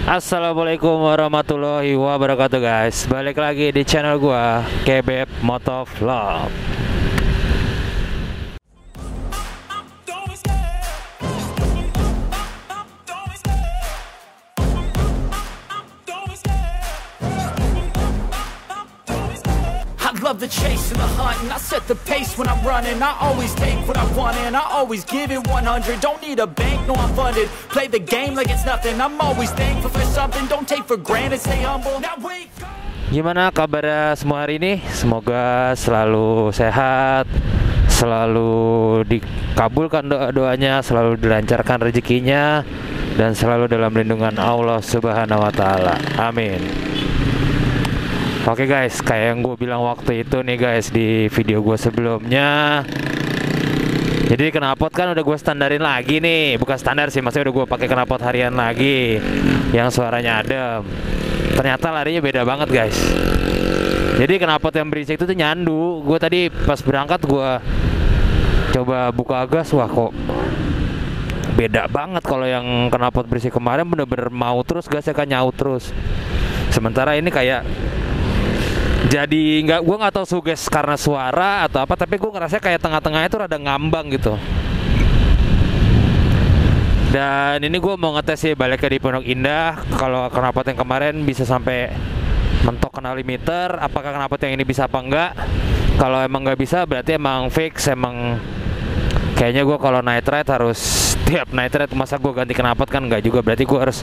Assalamualaikum warahmatullahi wabarakatuh guys. Balik lagi di channel gua Kebeb Motovlog. Love the chase and the hunt, and I set the pace when I'm running. I always take what I want and I always give it 100. Don't need a bank, no I'm funded. Play the game like it's nothing. I'm always thankful for something. Don't take for granted, stay humble. Now wake up. Gimana kabarnya semua hari ini? Semoga selalu sehat, selalu dikabulkan doa-doanya, selalu dilancarkan rezekinya, dan selalu dalam lindungan Allah Subhanahu wa Ta'ala. Amin. Oke guys, kayak yang gue bilang waktu itu nih guys di video gue sebelumnya. Jadi knalpot kan udah gue standarin lagi nih. Bukan standar sih, maksudnya udah gue pakai knalpot harian lagi yang suaranya adem. Ternyata larinya beda banget guys. Jadi knalpot yang berisik itu tuh nyandu. Gue tadi pas berangkat gue coba buka gas, wah kok beda banget. Kalau yang knalpot berisik kemarin bener-bener mau terus gasnya kan nyaut terus. Sementara ini kayak jadi gue nggak tahu suges karena suara atau apa, tapi gue ngerasa kayak tengah-tengahnya tuh rada ngambang gitu. Dan ini gue mau ngetes sih baliknya di Pondok Indah. Kalau knalpot yang kemarin bisa sampai mentok kena limiter, apakah knalpot yang ini bisa apa enggak? Kalau emang nggak bisa berarti emang fix. Emang kayaknya gue kalau night ride harus tiap night ride, masa gue ganti knalpot kan enggak juga. Berarti gue harus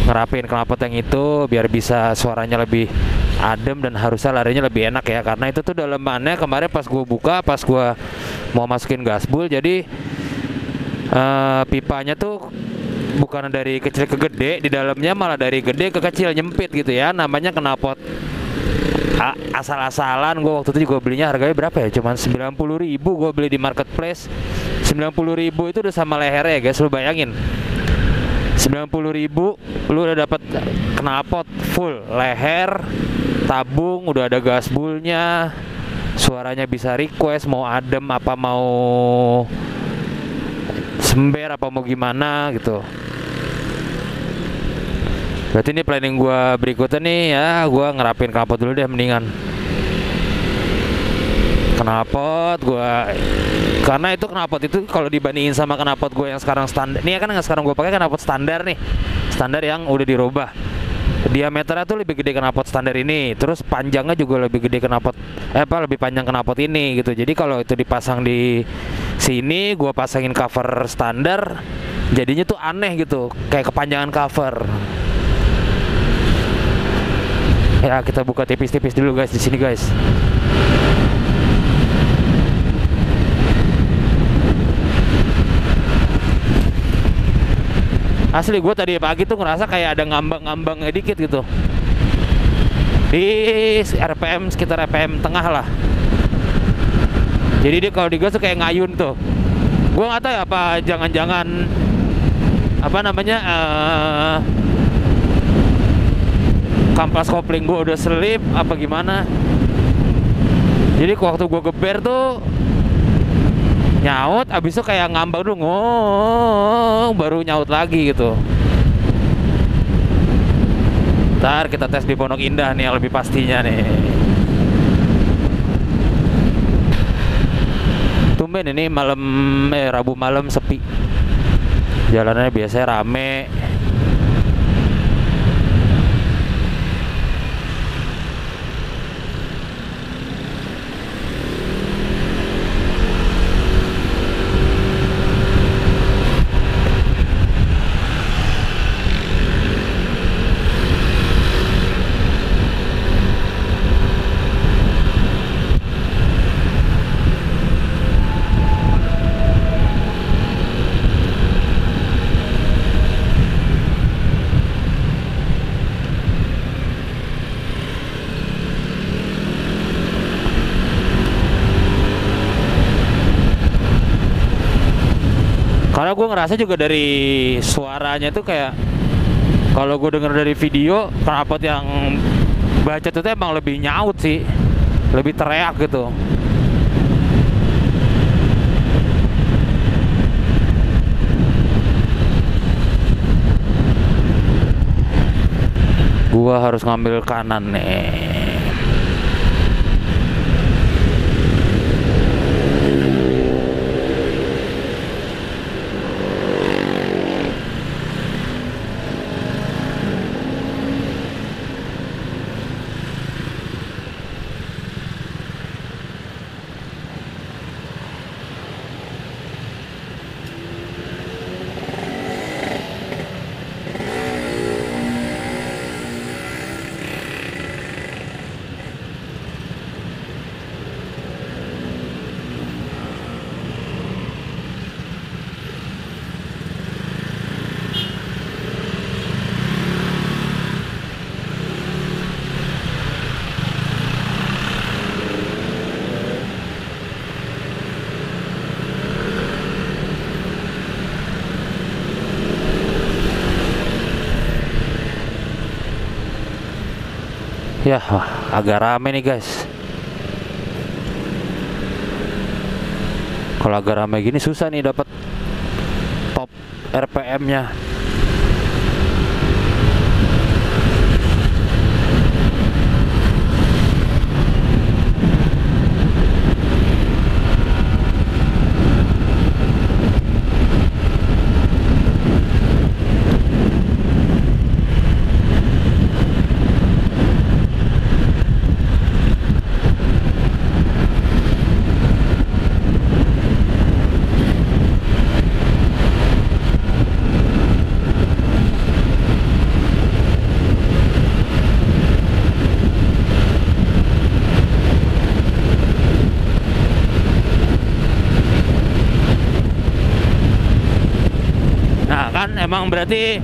ngerapin knalpot yang itu biar bisa suaranya lebih adem dan harusnya larinya lebih enak ya. Karena itu tuh dalemannya kemarin pas gue buka, pas gue mau masukin gasbul, jadi pipanya tuh bukan dari kecil ke gede, di dalamnya malah dari gede ke kecil, nyempit gitu ya. Namanya knalpot asal-asalan. Gue waktu itu juga belinya harganya berapa ya, cuman 90.000 gue beli di marketplace. 90.000 itu udah sama lehernya ya guys, lu bayangin 90.000 lu udah dapat knalpot full leher, tabung, udah ada gasbulnya, suaranya bisa request mau adem apa mau sember apa mau gimana gitu. Berarti ini planning gua berikutnya nih ya, gua ngerapin knalpot dulu deh mendingan. Knalpot gua, karena itu knalpot itu kalau dibandingin sama knalpot gue yang sekarang standar, ini kan yang sekarang gue pakai knalpot standar nih, standar yang udah dirubah. Diameternya tuh lebih gede knalpot standar ini, terus panjangnya juga lebih gede knalpot lebih panjang knalpot ini gitu. Jadi kalau itu dipasang di sini, gue pasangin cover standar, jadinya tuh aneh gitu, kayak kepanjangan cover. Ya kita buka tipis-tipis dulu guys di sini guys. Asli gue tadi pagi tuh ngerasa kayak ada ngambang-ngambangnya dikit gitu di RPM, sekitar RPM tengah lah. Jadi dia kalau digas tuh kayak ngayun tuh. Gue nggak tahu ya, apa jangan-jangan apa namanya kampas kopling gue udah selip apa gimana. Jadi waktu gue geber tuh nyaut, abis itu kayak ngambang dulu, baru nyaut lagi gitu. Ntar kita tes di Pondok Indah nih yang lebih pastinya nih. Tumben ini malam Rabu malam sepi, jalanannya biasanya rame. Karena gue ngerasa juga dari suaranya tuh kayak, kalau gue denger dari video, knalpot yang baca tuh emang lebih nyaut sih, lebih teriak gitu. Gua harus ngambil kanan nih. Ya, agak rame nih guys. Kalau agak rame gini susah nih dapat top RPM-nya. Emang berarti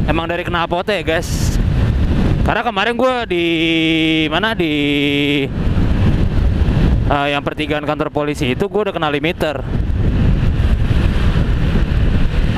emang dari knalpotnya ya guys. Karena kemarin gue di mana di yang pertigaan kantor polisi itu gue udah kena limiter.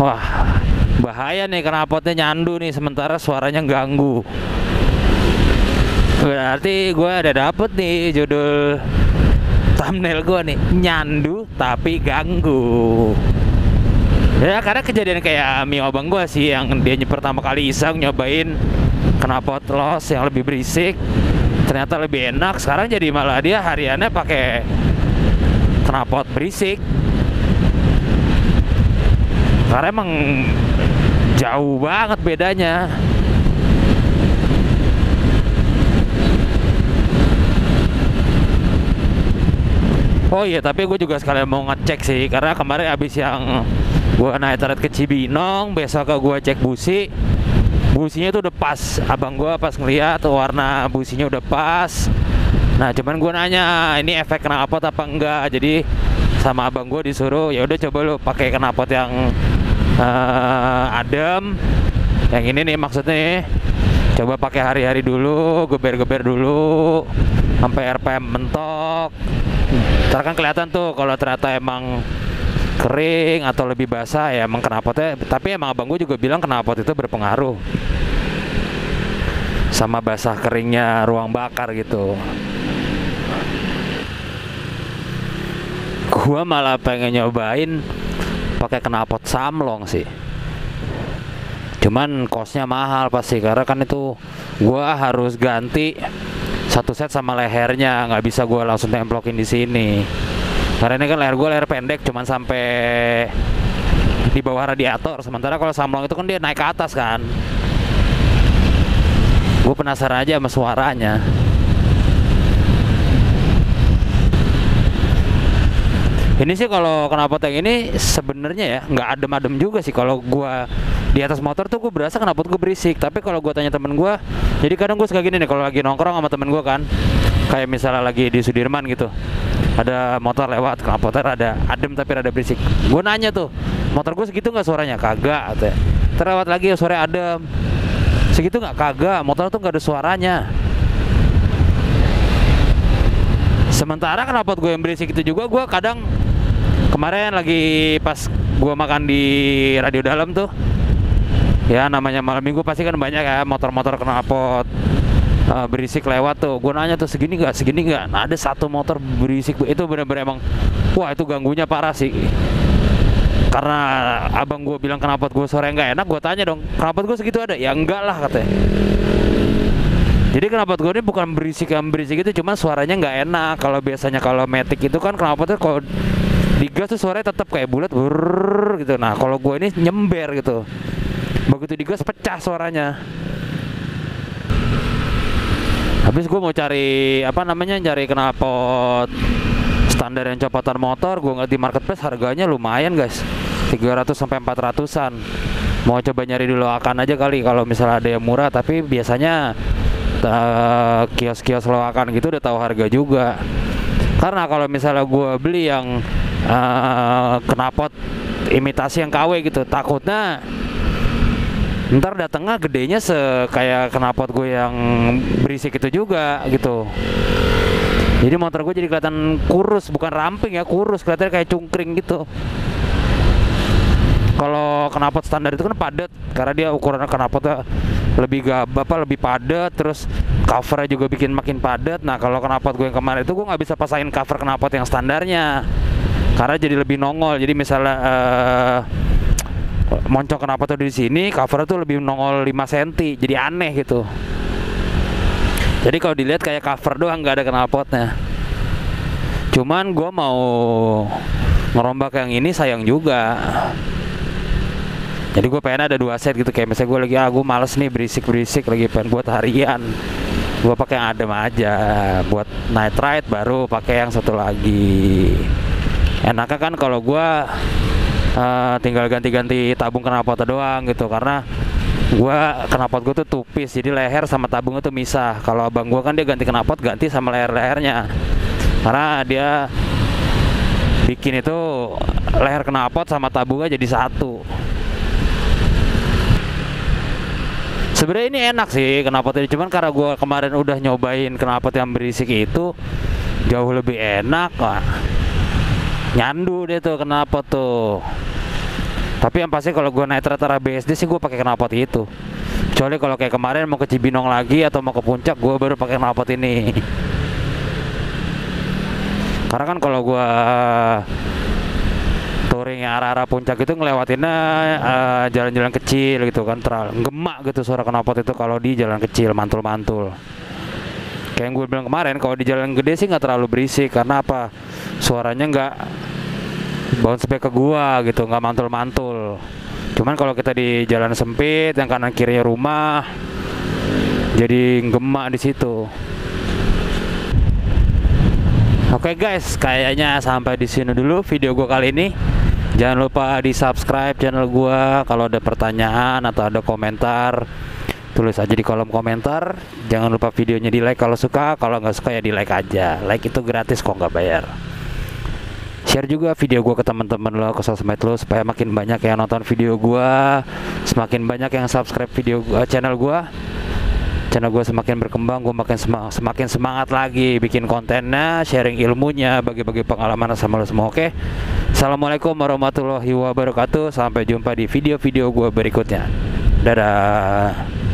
Wah, bahaya nih knalpotnya nyandu nih, sementara suaranya ganggu. Berarti gue ada dapet nih judul thumbnail gue nih, nyandu tapi ganggu. Ya karena kejadian kayak Mio abang gue sih, yang dia pertama kali iseng nyobain knalpot los yang lebih berisik, ternyata lebih enak. Sekarang jadi malah dia hariannya pakai knalpot berisik. Karena emang jauh banget bedanya. Oh iya, tapi gue juga sekalian mau ngecek sih, karena kemarin abis yang gue naik turret ke Cibinong, besok ke gue cek busi. Businya tuh udah pas. Abang gue pas ngeliat warna businya udah pas. Nah cuman gue nanya ini efek knalpot apa enggak. Jadi sama abang gue disuruh, ya udah coba lu pakai knalpot yang adem. Yang ini nih maksudnya, coba pakai hari-hari dulu, geber-geber dulu sampai RPM mentok. Ntar kan kelihatan tuh kalau ternyata emang kering atau lebih basah, ya emang knalpotnya. Tapi emang abang gue juga bilang knalpot itu berpengaruh sama basah keringnya ruang bakar gitu. Gua malah pengen nyobain pakai knalpot Samlong sih, cuman costnya mahal pasti, karena kan itu gua harus ganti satu set sama lehernya, nggak bisa gua langsung templokin di sini. Karena ini kan leher gue leher pendek, cuman sampai di bawah radiator. Sementara kalau Samlong itu kan dia naik ke atas kan. Gue penasaran aja sama suaranya. Ini sih kalau knalpot yang ini sebenarnya ya nggak adem-adem juga sih. Kalau gue di atas motor tuh gue berasa knalpot gue berisik. Tapi kalau gue tanya temen gue, jadi kadang gue suka gini nih kalau lagi nongkrong sama temen gue kan, kayak misalnya lagi di Sudirman gitu, ada motor lewat, knalpotnya rada adem tapi rada berisik. Gue nanya tuh, motor gue segitu nggak suaranya? Kagak, katanya. Terlewat lagi suaranya adem, segitu nggak? Kagak, motor tuh nggak ada suaranya. Sementara knalpot gue yang berisik itu juga gue kadang, kemarin lagi pas gue makan di radio dalam tuh, ya namanya malam minggu pasti kan banyak ya motor-motor knalpot berisik lewat tuh. Gue nanya tuh segini nggak, segini nggak. Nah ada satu motor berisik itu bener-bener emang, wah itu ganggunya parah sih. karena abang gue bilang knalpot gue suara nggak enak, gue tanya dong, knalpot gue segitu ada? Ya enggak lah katanya. Jadi knalpot gue ini bukan berisik itu, cuma suaranya nggak enak. Kalau biasanya kalau Matic itu kan knalpotnya kalau digas tuh suaranya tetap kayak bulat gitu. Nah kalau gue ini nyember gitu, begitu digas pecah suaranya. Habis gue mau cari cari knalpot standar yang copotan motor. Gue ngeliat di marketplace harganya lumayan guys, 300 sampai 400-an. Mau coba nyari di Loakan aja kali kalau misalnya ada yang murah, tapi biasanya kios-kios Loakan gitu udah tahu harga juga. Karena kalau misalnya gue beli yang knalpot imitasi yang KW gitu, takutnya ntar datangnya gedenya kayak knalpot gue yang berisik itu juga gitu. Jadi motor gue jadi kelihatan kurus, bukan ramping ya, kurus, kelihatannya kayak cungkring gitu. Kalau knalpot standar itu kan padat, karena dia ukuran knalpotnya lebih padat, terus covernya juga bikin makin padat. Nah kalau knalpot gue yang kemarin itu gue nggak bisa pasangin cover knalpot yang standarnya, karena jadi lebih nongol. Jadi misalnya moncong knalpotnya di sini, covernya tuh lebih nongol 5 cm, jadi aneh gitu. Jadi kalau dilihat kayak cover doang, nggak ada knalpotnya. Cuman gue mau ngerombak yang ini sayang juga. Jadi gue pengen ada 2 set gitu, kayak misalnya gue lagi gue males nih berisik lagi pengen buat harian, gue pakai yang adem aja. Buat night ride baru pakai yang satu lagi. Enaknya kan kalau gue tinggal ganti-ganti tabung knalpot doang gitu, karena knalpot gue tuh tupis, jadi leher sama tabungnya tuh misah. Kalau abang gue kan dia ganti knalpot ganti sama lehernya, karena dia bikin itu leher knalpot sama tabungnya jadi satu. Sebenarnya ini enak sih knalpot ini, cuman karena gue kemarin udah nyobain knalpot yang berisik itu jauh lebih enak. Wah, nyandu deh tuh knalpot tuh. Tapi yang pasti kalau gue naik rata-rata BSD sih gue pakai knalpot itu. Kecuali kalau kayak kemarin mau ke Cibinong lagi atau mau ke puncak, gue baru pakai knalpot ini. Karena kan kalau gue touring arah-arah puncak itu ngelewatinnya jalan-jalan kecil gitu kan, terlalu gemak gitu suara knalpot itu kalau di jalan kecil mantul-mantul. Kayak yang gue bilang kemarin, kalau di jalan gede sih nggak terlalu berisik, karena apa? Suaranya nggak bounce back ke gua gitu, nggak mantul-mantul. Cuman kalau kita di jalan sempit yang kanan kirinya rumah, jadi gemak di situ. Oke guys, kayaknya sampai di sini dulu video gua kali ini. Jangan lupa di subscribe channel gua. Kalau ada pertanyaan atau ada komentar, tulis aja di kolom komentar. Jangan lupa videonya di like kalau suka, kalau nggak suka ya di like aja. Like itu gratis kok, nggak bayar. Share juga video gue ke teman-teman lo, ke sosmed lo, supaya makin banyak yang nonton video gue, semakin banyak yang subscribe video channel gue semakin berkembang, gue semakin semangat lagi bikin kontennya, sharing ilmunya, bagi-bagi pengalaman sama lo semua. Oke, assalamualaikum warahmatullahi wabarakatuh. Sampai jumpa di video-video gue berikutnya. Dadah.